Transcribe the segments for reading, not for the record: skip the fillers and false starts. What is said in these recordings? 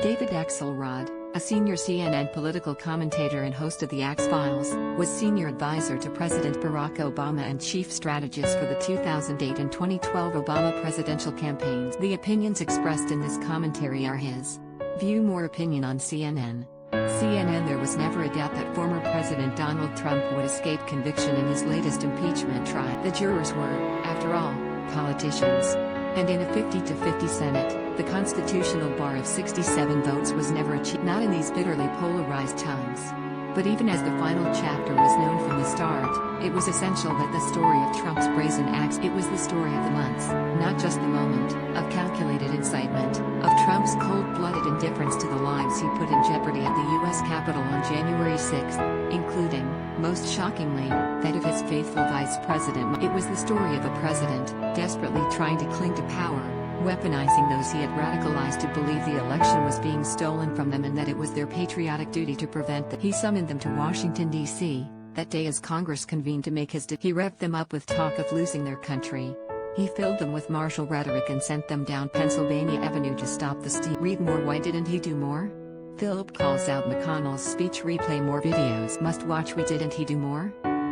David Axelrod, a senior CNN political commentator and host of The Axe-Files, was senior advisor to President Barack Obama and chief strategist for the 2008 and 2012 Obama presidential campaigns. The opinions expressed in this commentary are his. View more opinion on CNN. CNN. There was never a doubt that former President Donald Trump would escape conviction in his latest impeachment trial. The jurors were, after all, politicians. And in a 50-50 Senate, the constitutional bar of 67 votes was never achieved. Not in these bitterly polarized times. But even as the final chapter was known from the start, it was essential that the story of Trump's brazen acts. It was the story of the months, not just the moment, of calculated incitement, of Trump's cold-blooded indifference to the lives he put in jeopardy at the U.S. Capitol on January 6, including, most shockingly, that of his faithful vice president. It was the story of a president, desperately trying to cling to power, weaponizing those he had radicalized to believe the election was being stolen from them and that it was their patriotic duty to prevent that. He summoned them to Washington, D.C., that day as Congress convened to make his He revved them up with talk of losing their country. He filled them with martial rhetoric and sent them down Pennsylvania Avenue to stop the steam. Read more. Why didn't he do more? Philip calls out McConnell's speech. Replay more videos. Must watch. Why didn't he do more?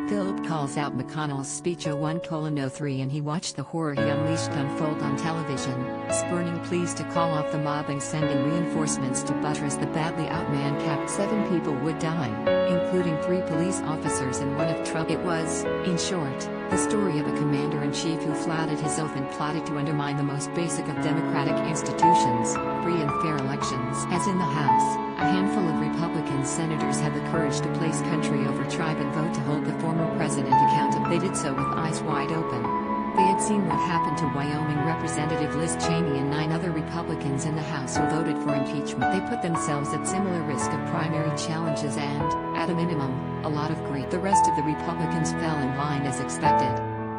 Philip calls out McConnell's speech 01:03 and he watched the horror he unleashed unfold on television, spurning pleas to call off the mob and sending reinforcements to buttress the badly outmanned cap. 7 people would die, including 3 police officers and one of Trump. It was, in short, the story of a commander-in-chief who flouted his oath and plotted to undermine the most basic of democratic institutions, free and fair elections. As in the House, a handful of Republican senators had the courage to place country over tribe and vote to hold the former president accountable. They did so with eyes wide open. They had seen what happened to Wyoming Representative Liz Cheney and 9 other Republicans in the House who voted for impeachment. They put themselves at similar risk of primary challenges and, at a minimum, a lot of grief. The rest of the Republicans fell in line as expected.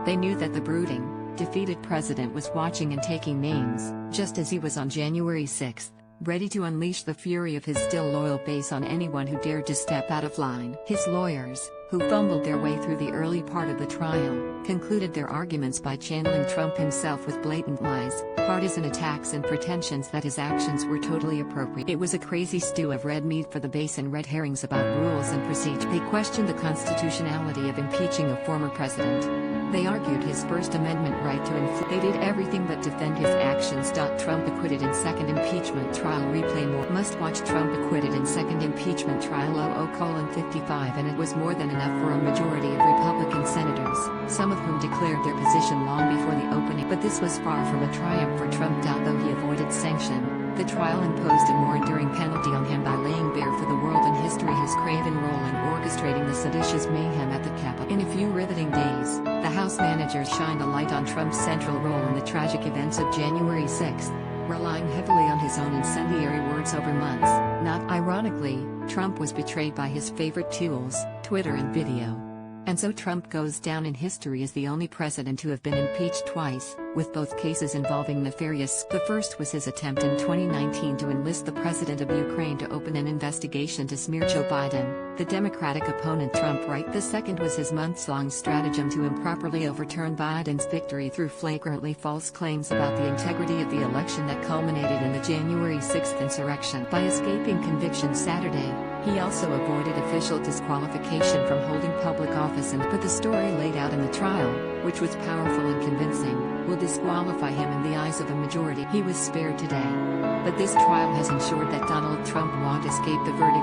They knew that the brooding, defeated president was watching and taking names, just as he was on January 6. Ready to unleash the fury of his still loyal base on anyone who dared to step out of line. His lawyers, who fumbled their way through the early part of the trial, concluded their arguments by channeling Trump himself with blatant lies, partisan attacks and pretensions that his actions were totally appropriate. It was a crazy stew of red meat for the base and red herrings about rules and procedure. They questioned the constitutionality of impeaching a former president. They argued his First Amendment right to influence. They did everything but defend his actions. Trump acquitted in second impeachment trial. Replay more. Must watch. Trump acquitted in second impeachment trial 00:55 and it was more than enough for a majority of Republican senators, some of whom declared their position long before the opening. But this was far from a triumph for Trump. Though he avoided sanction, the trial imposed a more enduring penalty on him by laying bare for the world and history his craven role in orchestrating the seditious mayhem at the Capitol. In a few riveting days, the House managers shined a light on Trump's central role in the tragic events of January 6, relying heavily on his own incendiary words over months. Not ironically, Trump was betrayed by his favorite tools, Twitter and video. And so Trump goes down in history as the only president to have been impeached twice, with both cases involving nefarious. The first was his attempt in 2019 to enlist the president of Ukraine to open an investigation to smear Joe Biden, the Democratic opponent Trump. The second was his months-long stratagem to improperly overturn Biden's victory through flagrantly false claims about the integrity of the election that culminated in the January 6th insurrection. By escaping conviction Saturday, he also avoided official disqualification from holding public office. But the story laid out in the trial, which was powerful and convincing, will disqualify him in the eyes of a majority. He was spared today. But this trial has ensured that Donald Trump won't escape the verdict.